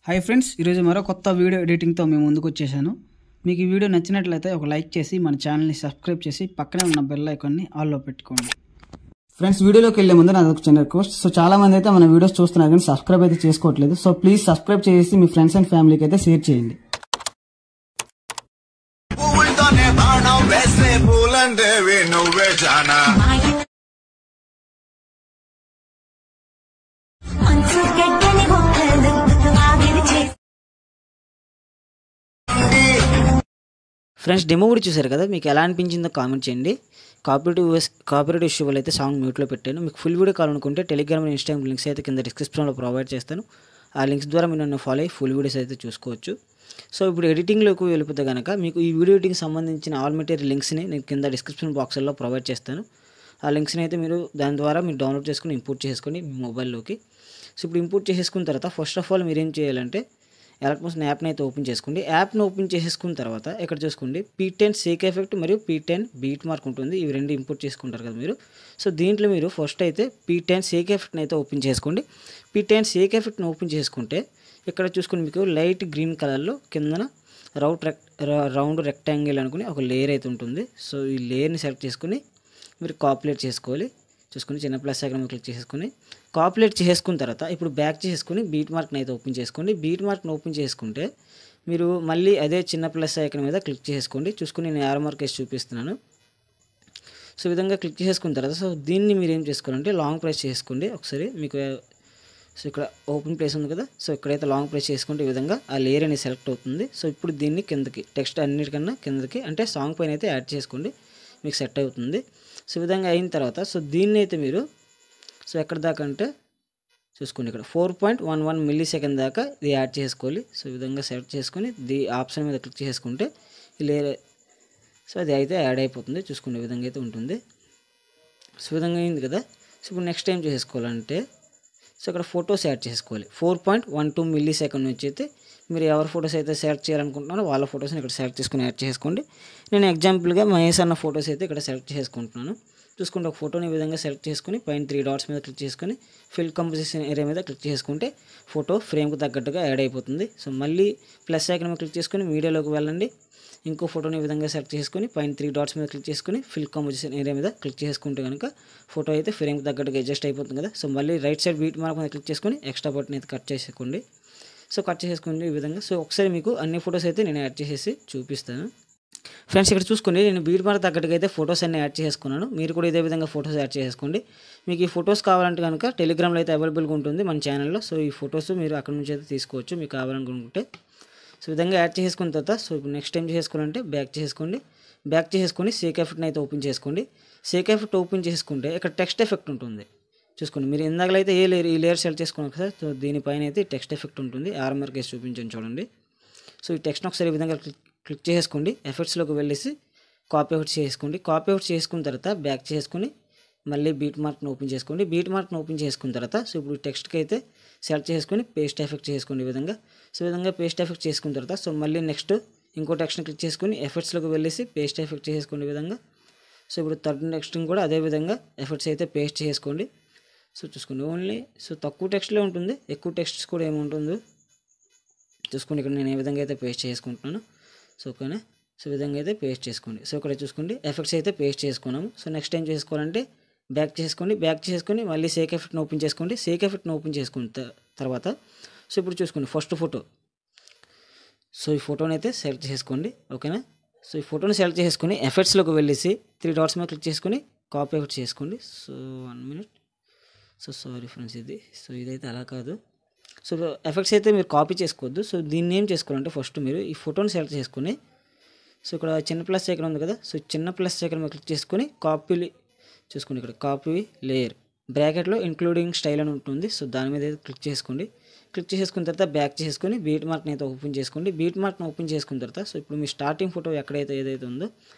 Hi friends, ఈరోజు మరో కొత్త వీడియో ఎడిటింగ్తో మేము ముందుకు వచ్చేసాను. మీకు ఈ వీడియో నచ్చినట్లయితే ఒక లైక్ చేసి మన ఛానల్ని సబ్స్క్రైబ్ చేసి పక్కనే ఉన్న బెల్ ఐకాన్ని ఆల్లో పెట్టుకోండి. ఫ్రెండ్స్, వీడియోలోకి వెళ్ళే ముందు నాది ఒక చిన్న రిక్వెస్ట్. సో చాలా మంది అయితే మన వీడియోస్ చూస్తున్నారు కానీ సబ్స్క్రైబ్ అయితే చేసుకోవట్లేదు. సో ప్లీజ్ సబ్స్క్రైబ్ చేసి మీ ఫ్రెండ్స్ అండ్ ఫ్యామిలీకి అయితే షేర్ చేయండి. ఫ్రెండ్స్, డెమో కూడా చూసారు కదా, మీకు ఎలా అనిపించిందో కామెంట్ చేయండి. కాపీరైట్ ఇష్యూ వల్ల అయితే సాంగ్ మ్యూట్లో పెట్టాను. మీకు ఫుల్ వీడియో కావాలనుకుంటే టెలిగ్రామ్ అండ్ ఇన్స్టాగ్రామ్ లింక్స్ అయితే కింద డిస్క్రిప్షన్లో ప్రొవైడ్ చేస్తాను. ఆ లింక్స్ ద్వారా మీరు నన్ను ఫాలో అయ్యి ఫుల్ వీడియోస్ అయితే చూసుకోవచ్చు. సో ఇప్పుడు ఎడిటింగ్లోకి వెళ్ళిపోతే కనుక మీకు ఈ వీడియో ఎడిటింగ్ సంబంధించిన ఆల్ మెటీరియల్ లింక్స్ని నేను కింద డిస్క్రిప్షన్ బాక్స్లో ప్రొవైడ్ చేస్తాను. ఆ లింక్స్ని అయితే మీరు దాని ద్వారా మీరు డౌన్లోడ్ చేసుకుని ఇంపోర్ట్ చేసుకొని మీ మొబైల్లోకి. సో ఇప్పుడు ఇంపోర్ట్ చేసేసుకున్న తర్వాత ఫస్ట్ ఆఫ్ ఆల్ మీరు ఏం చేయాలంటే ఎలక్ట్రానిక్స్ యాప్ని అయితే ఓపెన్ చేసుకోండి. యాప్ని ఓపెన్ చేసేసుకున్న తర్వాత ఇక్కడ చూసుకోండి, P10 షేక్ ఎఫెక్ట్ మరియు P10 బీట్ మార్క్ ఉంటుంది. ఇవి రెండు ఇంపోర్ట్ చేసుకుంటారు కదా మీరు. సో దీంట్లో మీరు ఫస్ట్ అయితే P10 షేక్ ఎఫెక్ట్ని అయితే ఓపెన్ చేసుకోండి. P10 షేక్ ఎఫెక్ట్ని ఓపెన్ చేసుకుంటే ఇక్కడ చూసుకుని మీకు లైట్ గ్రీన్ కలర్లో కిందన రౌండ్ రెక్టాంగిల్ అనుకుని ఒక లేయర్ అయితే ఉంటుంది. సో ఈ లేయర్ని సెలెక్ట్ చేసుకుని మీరు కాపీలేట్ చేసుకోవాలి. చూసుకుని చిన్న ప్లస్ ఐకాన్ క్లిక్ చేసుకుని కాపీలేట్ చేసుకున్న తర్వాత ఇప్పుడు బ్యాక్ చేసుకుని బీట్ మార్క్ని అయితే ఓపెన్ చేసుకోండి. బీట్ మార్క్ని ఓపెన్ చేసుకుంటే మీరు మళ్ళీ అదే చిన్న ప్లస్ ఐకాన్ మీద క్లిక్ చేసుకోండి. చూసుకుని నేను యారో మార్క్ వేసి చూపిస్తున్నాను. సో ఈ విధంగా క్లిక్ చేసుకున్న తర్వాత సో దీన్ని మీరు ఏం చేసుకోవాలంటే లాంగ్ ప్రెస్ చేసుకోండి ఒకసారి. మీకు సో ఇక్కడ ఓపెన్ ప్లేస్ ఉంది కదా, సో ఇక్కడైతే లాంగ్ ప్రెస్ చేసుకుంటే ఈ విధంగా ఆ లేయర్ అనేది సెలెక్ట్ అవుతుంది. సో ఇప్పుడు దీన్ని కిందకి టెక్స్ట్ అన్నిటికన్నా కిందకి అంటే సాంగ్ పైన అయితే యాడ్ చేసుకోండి, మీకు సెట్ అవుతుంది. సో ఈ విధంగా అయిన తర్వాత సో దీన్ని అయితే మీరు సో ఎక్కడ దాకా అంటే చూసుకోండి, ఇక్కడ 4.11 మిల్లీ సెకండ్ దాకా ఇది యాడ్ చేసుకోవాలి. సో ఈ విధంగా సెలెక్ట్ చేసుకొని ఆప్షన్ మీద క్లిక్ చేసుకుంటే ఈ లేయర్ సో అది అయితే యాడ్ అయిపోతుంది. చూసుకునే విధంగా అయితే ఉంటుంది. సో ఈ విధంగా అయింది కదా. సో ఇప్పుడు నెక్స్ట్ ఏం చేసుకోవాలంటే సో ఇక్కడ ఫొటోస్ యాడ్ చేసుకోవాలి. 4.12 మిల్లీ సెకండ్ నుంచి అయితే మీరు ఎవరి ఫొటోస్ అయితే సెలెక్ట్ చేయాలనుకుంటున్నారో వాళ్ళ ఫొటోస్ని ఇక్కడ సెలెక్ట్ చేసుకుని యాడ్ చేసుకోండి. నేను ఎగ్జాంపుల్గా మహేష్ అన్న ఫొటోస్ అయితే ఇక్కడ సెలెక్ట్ చేసుకుంటున్నాను. చూసుకుంటే ఒక ఫోటోని ఈ విధంగా సెలెక్ట్ చేసుకుని పైన 3 డాట్స్ మీద క్లిక్ చేసుకుని ఫిల్ కంపోజిషన్ ఏరియా మీద క్లిక్ చేసుకుంటే ఫోటో ఫ్రేమ్కి తగ్గట్టుగా యాడ్ అయిపోతుంది. సో మళ్ళీ ప్లస్ ఐకాన్ మీద క్లిక్ చేసుకుని మీడియాలోకి వెళ్ళండి. ఇంకో ఫోటోని ఈ విధంగా సెలెక్ట్ చేసుకుని పైన 3 డాట్స్ మీద క్లిక్ చేసుకుని ఫిల్ కంపోజిషన్ ఏరియా మీద క్లిక్ చేసుకుంటే కనుక ఫోటో అయితే ఫ్రేమ్కి తగ్గట్టుగా అడ్జస్ట్ అయిపోతుంది కదా. సో మళ్ళీ రైట్ సైడ్ బీట్ మార్క్ మీద క్లిక్ చేసుకుని ఎక్స్ట్రా బటన్ అయితే కట్ చేసుకోండి. సో కట్ చేసుకోండి ఈ విధంగా. సో ఒకసారి మీకు అన్ని ఫొటోస్ అయితే నేను యాడ్ చేసేసి చూపిస్తాను. ఫ్రెండ్స్, ఇక్కడ చూసుకోండి, నేను బీట్ మార్క్ తగ్గట్టుగా అయితే ఫొటోస్ అన్ని యాడ్ చేసుకున్నాను. మీరు కూడా ఇదే విధంగా ఫొటోస్ యాడ్ చేసుకోండి. మీకు ఈ ఫొటోస్ కావాలంటే కనుక టెలిగ్రామ్లో అయితే అవైలబుల్గా ఉంటుంది మన ఛానల్లో. సో ఈ ఫొటోస్ మీరు అక్కడ నుంచి అయితే తీసుకోవచ్చు మీకు కావాలనుకుంటే. సో ఈ విధంగా యాడ్ చేసుకున్న తర్వాత సో ఇప్పుడు నెక్స్ట్ టైం చేసుకోవాలంటే బ్యాక్ చేసుకోండి. బ్యాక్ చేసుకొని షేక్ ఎఫెక్ట్ని అయితే ఓపెన్ చేసుకోండి. షేక్ ఎఫెక్ట్ ఓపెన్ చేసుకుంటే ఇక్కడ టెక్స్ట్ ఎఫెక్ట్ ఉంటుంది. చూసుకోండి, మీరు ఇందాకలో అయితే ఈ లేయర్ సెలెక్ట్ చేసుకున్నాను కదా. సో దీనిపైన అయితే టెక్స్ట్ ఎఫెక్ట్ ఉంటుంది. ఆర్ మార్క్ వేసి చూపించాను చూడండి. సో ఈ టెక్స్ట్ని ఒకసారి ఈ విధంగా క్లిక్ చేసుకోండి. ఎఫెక్ట్స్లోకి వెళ్ళేసి కాపీ అవుట్ చేసుకోండి. కాపీ అవుట్ చేసుకున్న తర్వాత బ్యాక్ చేసుకుని మళ్ళీ బీట్ మార్క్ని ఓపెన్ చేసుకోండి. బీట్ మార్క్ని ఓపెన్ చేసుకున్న తర్వాత సో ఇప్పుడు టెక్స్ట్కి అయితే సెలెక్ట్ చేసుకొని పేస్ట్ ఎఫెక్ట్ చేసుకోండి ఈ విధంగా. సో ఈ విధంగా పేస్ట్ ఎఫెక్ట్ చేసుకున్న తర్వాత సో మళ్ళీ నెక్స్ట్ ఇంకో టెక్స్ట్ని క్లిక్ చేసుకొని ఎఫెక్ట్స్లోకి వెళ్ళేసి పేస్ట్ ఎఫెక్ట్ చేసుకోండి ఈ విధంగా. సో ఇప్పుడు థర్డ్ టెక్స్ట్ని కూడా అదే విధంగా ఎఫెక్ట్స్ అయితే పేస్ట్ చేసుకోండి. సో చూసుకోండి, ఓన్లీ సో తక్కువ టెక్స్ట్లో ఉంటుంది, ఎక్కువ టెక్స్ట్స్ కూడా ఏముంటుందో చూసుకోండి. ఇక్కడ నేను ఏ విధంగా అయితే పేస్ట్ చేసుకుంటున్నాను. సో ఓకేనా. సో ఈ విధంగా అయితే పేస్ట్ చేసుకోండి. సో ఇక్కడ చూసుకోండి ఎఫెక్ట్స్ అయితే పేస్ట్ చేసుకున్నాము. సో నెక్స్ట్ ఏం చేసుకోవాలంటే బ్యాక్ చేసుకోండి. బ్యాక్ చేసుకొని మళ్ళీ షేక్ ఎఫెక్ట్ని ఓపెన్ చేసుకోండి. షేక్ ఎఫెక్ట్ని ఓపెన్ చేసుకున్న తర్వాత సో ఇప్పుడు చూసుకోండి ఫస్ట్ ఫోటో. సో ఈ ఫోటోని అయితే సెలెక్ట్ చేసుకోండి. ఓకేనా. సో ఈ ఫోటోని సెలెక్ట్ చేసుకొని ఎఫెక్ట్స్లోకి వెళ్ళేసి 3 డాట్స్ మీద క్లిక్ చేసుకొని కాపీ ఎఫెక్ట్ చేసుకోండి. So 1 minute. So sorry friends, so ఇదైతే అలా కాదు. సో ఎఫెక్ట్స్ అయితే మీరు కాపీ చేసుకోవద్దు. సో దీన్ని ఏం చేసుకోవాలంటే ఫస్ట్ మీరు ఈ ఫోటోని సెలెక్ట్ చేసుకొని సో ఇక్కడ చిన్న ప్లస్ ఐకాన్ ఉంది కదా. సో చిన్న ప్లస్ ఐకాన్ మీద క్లిక్ చేసుకొని కాపీ చూసుకోండి. ఇక్కడ కాపీ లేయర్ బ్రాకెట్లో ఇంక్లూడింగ్ స్టైల్ అని ఉంటుంది. సో దాని మీద అయితే క్లిక్ చేసుకోండి. క్లిక్ చేసుకున్న తర్వాత బ్యాక్ చేసుకొని బీట్ మార్క్ని అయితే ఓపెన్ చేసుకోండి. బీట్ మార్క్ని ఓపెన్ చేసుకున్న తర్వాత సో ఇప్పుడు మీ స్టార్టింగ్ ఫోటో ఎక్కడైతే ఏదైతే ఉందో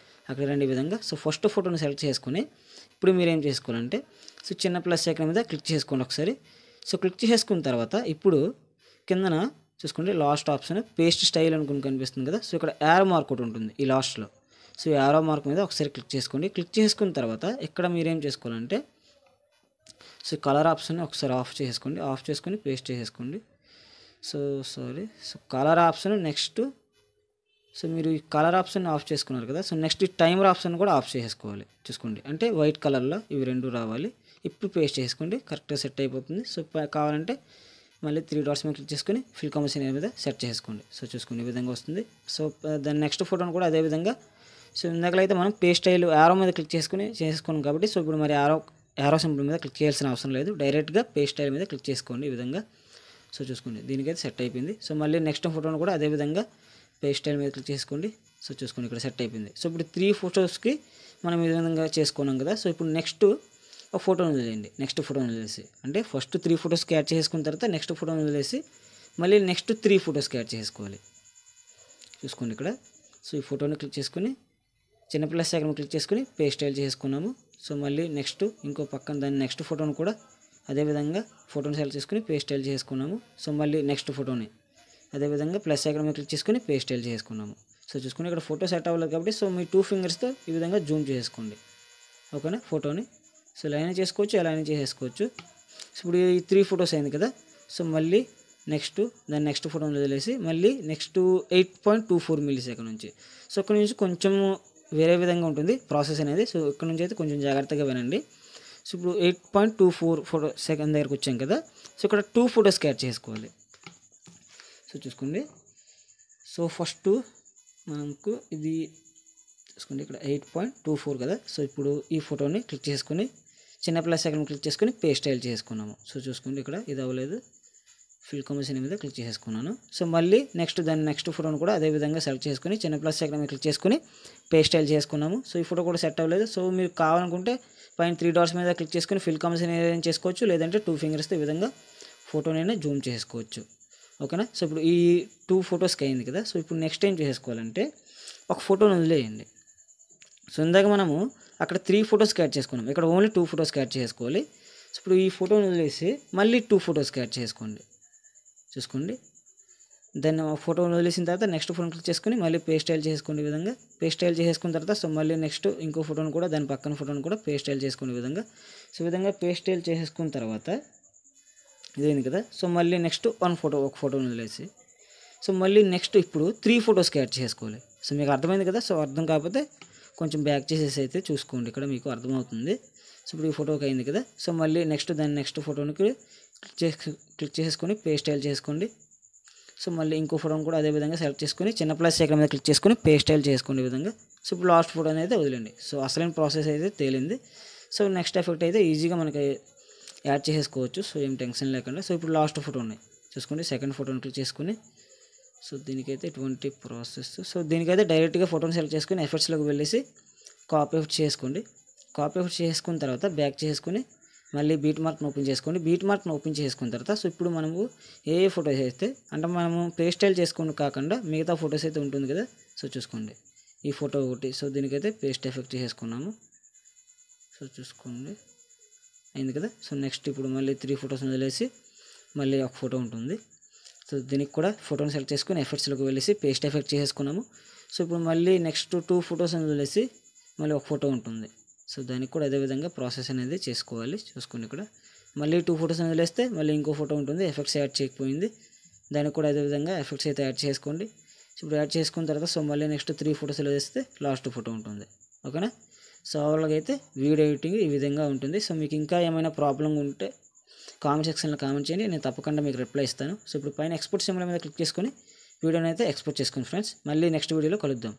అక్కడ రండి విధంగా. సో ఫస్ట్ ఫోటోని సెలెక్ట్ చేసుకొని ఇప్పుడు మీరు ఏం చేసుకోవాలంటే సో చిన్న ప్లస్ ఐకాన్ మీద క్లిక్ చేసుకోండి ఒకసారి. సో క్లిక్ చేసుకున్న తర్వాత ఇప్పుడు కిందన చూసుకోండి లాస్ట్ ఆప్షన్ పేస్ట్ స్టైల్ అనుకుని కనిపిస్తుంది కదా. సో ఇక్కడ యారో మార్క్ ఒకటి ఉంటుంది ఈ లాస్ట్లో. సో యారో మార్క్ మీద ఒకసారి క్లిక్ చేసుకోండి. క్లిక్ చేసుకున్న తర్వాత ఇక్కడ మీరు ఏం చేసుకోవాలంటే సో కలర్ ఆప్షన్ ఒకసారి ఆఫ్ చేసుకోండి. ఆఫ్ చేసుకొని పేస్ట్ చేసుకోండి. So colour option next. So మీరు ఈ కలర్ ఆప్షన్ ఆఫ్ చేసుకున్నారు కదా, సో నెక్స్ట్ ఈ టైమర్ ఆప్షన్ కూడా ఆఫ్ చేసుకోవాలి. చూసుకోండి, అంటే వైట్ కలర్లో ఇవి రెండు రావాలి. ఇప్పుడు పేస్ట్ చేసుకోండి, కరెక్ట్గా సెట్ అయిపోతుంది. సో కావాలంటే మళ్ళీ 3 డాట్స్ మీద క్లిక్ చేసుకొని ఫిల్ కాంబినేషన్ మీద సెట్ చేసుకోండి. సో చూసుకోండి, ఈ విధంగా వస్తుంది. సో దాని నెక్స్ట్ ఫోటోను కూడా అదే విధంగా. సో ఇందాకలైతే మనం పేస్ట్ స్టైల్ యారో మీద క్లిక్ చేసుకున్నాం కాబట్టి, సో ఇప్పుడు మరి యారో సింబల్ మీద క్లిక్ చేయాల్సిన అవసరం లేదు, డైరెక్ట్గా పేస్ట్ స్టైల్ మీద క్లిక్ చేసుకోండి ఈ విధంగా. సో చూసుకోండి, దీనికైతే సెట్ అయిపోయింది. సో మళ్ళీ నెక్స్ట్ ఫోటోను కూడా అదే విధంగా పేస్ట్ స్టైల్ మీద క్లిక్ చేసుకోండి. సో చూసుకోండి, ఇక్కడ సెట్ అయిపోయింది. సో ఇప్పుడు 3 ఫొటోస్కి మనం ఈ విధంగా చేసుకున్నాం కదా. సో ఇప్పుడు నెక్స్ట్ ఒక ఫోటోని వదిలేయండి, నెక్స్ట్ ఫోటోని వదిలేసి, అంటే ఫస్ట్ 3 ఫొటోస్కి యాడ్ చేసుకున్న తర్వాత నెక్స్ట్ ఫోటోని వదిలేసి మళ్ళీ నెక్స్ట్ 3 ఫొటోస్కి యాడ్ చేసుకోవాలి. చూసుకోండి ఇక్కడ. సో ఈ ఫోటోని క్లిక్ చేసుకుని చిన్న ప్లస్ ఐకాన్ క్లిక్ చేసుకుని పేస్ట్ స్టైల్ చేసుకున్నాము. సో మళ్ళీ నెక్స్ట్ ఇంకో పక్కన దాని నెక్స్ట్ ఫోటోని కూడా అదేవిధంగా ఫోటోని సెలెక్ట్ చేసుకుని పేస్ట్ స్టైల్ చేసుకున్నాము. సో మళ్ళీ నెక్స్ట్ ఫోటోని అదేవిధంగా ప్లస్ ఐకాన్ క్లిక్ చేసుకుని పేస్ట్ స్టైల్ చేసుకున్నాము. సో చూసుకుని ఇక్కడ ఫోటో సెట్ అవ్వలేదు కాబట్టి, సో మీ 2 ఫింగర్స్తో ఈ విధంగా జూమ్ చేసుకోండి. ఓకేనా, ఫోటోని సో ఇలా అయినా చేసుకోవచ్చు, ఎలా అయినా చేసేసుకోవచ్చు. సో ఇప్పుడు ఈ 3 ఫొటోస్ అయింది కదా. సో మళ్ళీ నెక్స్ట్ దాని నెక్స్ట్ ఫోటోని వదిలేసి మళ్ళీ నెక్స్ట్ 8.24 మిల్లీ-సెకండ్ నుంచి. సో ఇక్కడ నుంచి కొంచెం వేరే విధంగా ఉంటుంది ప్రాసెస్ అనేది. సో ఇక్కడ నుంచి అయితే కొంచెం జాగ్రత్తగా వినండి. సో ఇప్పుడు 8.24 సెకండ్ దగ్గరకు వచ్చాం కదా. సో ఇక్కడ 2 ఫొటోస్కి యాడ్ చేసుకోవాలి. సో చూసుకోండి, సో ఫస్ట్ మనకు ఇది చూసుకోండి, ఇక్కడ 8.24 కదా. సో ఇప్పుడు ఈ ఫోటోని క్లిక్ చేసుకుని చిన్న ప్లస్ ఐకాన్ క్లిక్ చేసుకుని పేస్ట్ స్టైల్ చేసుకున్నాము. సో చూసుకోండి, ఇక్కడ ఇది అవ్వలేదు, ఫిల్ కాంబినేషన్ మీద క్లిక్ చేసుకున్నాను. సో మళ్ళీ దాని నెక్స్ట్ ఫోటోని కూడా అదే విధంగా సెలెక్ట్ చేసుకుని చిన్న ప్లస్ ఐకాన్ మీద క్లిక్ చేసుకుని పేస్ట్ స్టైల్ చేసుకున్నాము. సో ఈ ఫోటో కూడా సెట్ అవ్వలేదు. సో మీరు కావాలనుకుంటే పైన 3 డాట్స్ మీద క్లిక్ చేసుకుని ఫిల్ కాంబినేషన్ ఏదైనా చేసుకోవచ్చు, లేదంటే 2 ఫింగర్స్తో ఈ విధంగా ఫోటోనైనా జూమ్ చేసుకోవచ్చు. ఓకేనా. సో ఇప్పుడు ఈ 2 ఫొటోస్కి అయింది కదా. సో ఇప్పుడు నెక్స్ట్ ఏం చేసుకోవాలంటే ఒక ఫోటోని వదిలేయండి. సో ఇందాక మనము అక్కడ 3 ఫొటోస్కి యాడ్ చేసుకున్నాం, ఇక్కడ ఓన్లీ 2 ఫొటోస్కి యాడ్ చేసుకోవాలి. సో ఇప్పుడు ఈ ఫోటోని వదిలేసి మళ్ళీ 2 ఫొటోస్కి యాడ్ చేసుకోండి. చూసుకోండి, దాన్ని ఫోటోని వదిలేసిన తర్వాత నెక్స్ట్ ఫోటోని క్లిక్ చేసుకుని మళ్ళీ పేస్ట్ స్టైల్ చేసుకోండి ఈ విధంగా. పేస్ట్ స్టైల్ చేసుకున్న తర్వాత సో మళ్ళీ నెక్స్ట్ ఇంకో ఫోటోని కూడా దాని పక్కన ఫోటోని కూడా పేస్ట్ స్టైల్ చేసుకునే విధంగా. సో ఈ విధంగా పేస్ట్ స్టైల్ చేసుకున్న తర్వాత ఇదేంది కదా. సో మళ్ళీ నెక్స్ట్ ఒక ఫోటోని వదిలేసి సో మళ్ళీ నెక్స్ట్ ఇప్పుడు 3 ఫొటోస్కి యాడ్ చేసుకోవాలి. సో మీకు అర్థమైంది కదా. సో అర్థం కాకపోతే కొంచెం బ్యాక్ చేసేసి అయితే చూసుకోండి, ఇక్కడ మీకు అర్థమవుతుంది. సో ఇప్పుడు ఈ ఫోటోకి అయింది కదా. సో మళ్ళీ దాని నెక్స్ట్ ఫోటోనికి క్లిక్ చేసుకొని పేస్ట్ స్టైల్ చేసుకోండి. సో మళ్ళీ ఇంకో ఫోటోని కూడా అదే విధంగా సెలెక్ట్ చేసుకొని చిన్న ప్లస్ ఐకాన్ మీద క్లిక్ చేసుకొని పేస్ట్ స్టైల్ చేసుకోండి ఈ విధంగా. సో ఇప్పుడు లాస్ట్ ఫోటోని అయితే వదిలేండి. సో అసలైన ప్రాసెస్ అయితే తేలింది. సో నెక్స్ట్ ఎఫెక్ట్ అయితే ఈజీగా మనకి యాడ్ చేసుకోవచ్చు, సో ఏం టెన్షన్ లేకుండా. సో ఇప్పుడు లాస్ట్ ఫోటోని చూసుకోండి, సెకండ్ ఫోటోని క్లిక్ చేసుకొని సో దీనికైతే ఎటువంటి ప్రాసెస్. సో దీనికైతే డైరెక్ట్గా ఫోటోని సెలెక్ట్ చేసుకుని ఎఫెక్ట్స్లోకి వెళ్ళేసి కాపీ ఎఫెక్ట్ చేసుకోండి. కాపీ ఎఫెక్ట్ చేసుకున్న తర్వాత బ్యాక్ చేసుకుని మళ్ళీ బీట్ మార్క్ని ఓపెన్ చేసుకోండి. బీట్ మార్క్ని ఓపెన్ చేసుకున్న తర్వాత సో ఇప్పుడు మనము ఏ ఫొటోస్ అయితే అంటే మనము పేస్ట్ స్టైల్ చేసుకుని కాకుండా మిగతా ఫొటోస్ అయితే ఉంటుంది కదా. సో చూసుకోండి, ఈ ఫోటో ఒకటి. సో దీనికైతే పేస్ట్ ఎఫెక్ట్ చేసుకున్నాము. సో చూసుకోండి, అయింది కదా. సో నెక్స్ట్ ఇప్పుడు మళ్ళీ 3 ఫొటోస్ని వదిలేసి మళ్ళీ ఒక ఫోటో ఉంటుంది. సో దీనికి కూడా ఫోటోని సెలెక్ట్ చేసుకుని ఎఫెక్ట్స్లోకి వెళ్ళేసి పేస్ట్ ఎఫెక్ట్ చేసుకున్నాము. సో ఇప్పుడు మళ్ళీ నెక్స్ట్ 2 ఫొటోస్ని వదిలేసి మళ్ళీ ఒక ఫోటో ఉంటుంది. సో దానికి కూడా అదేవిధంగా ప్రాసెస్ అనేది చేసుకోవాలి. చూసుకోండి, ఇక్కడ మళ్ళీ 2 ఫొటోస్ని వదిలేస్తే మళ్ళీ ఇంకో ఫోటో ఉంటుంది, ఎఫెక్ట్స్ యాడ్ చేయకపోయింది. దానికి కూడా అదేవిధంగా ఎఫెక్ట్స్ అయితే యాడ్ చేసుకోండి. సో ఇప్పుడు యాడ్ చేసుకున్న తర్వాత సో మళ్ళీ నెక్స్ట్ 3 ఫొటోస్ వదిలేస్తే లాస్ట్ ఫోటో ఉంటుంది. ఓకేనా. సో ఓవర్గా అయితే వీడియో ఎడిటింగ్ ఈ విధంగా ఉంటుంది. సో మీకు ఇంకా ఏమైనా ప్రాబ్లం ఉంటే కామెంట్ సెక్షన్లో కామెంట్ చేయండి, నేను తప్పకుండా మీకు రిప్లై ఇస్తాను. సో ఇప్పుడు పైన ఎక్స్పోర్ట్ సింబల్ మీద క్లిక్ చేసుకొని వీడియోని అయితే ఎక్స్పోర్ట్ చేసుకోండి ఫ్రెండ్స్. మళ్ళీ నెక్స్ట్ వీడియోలో కలుద్దాం.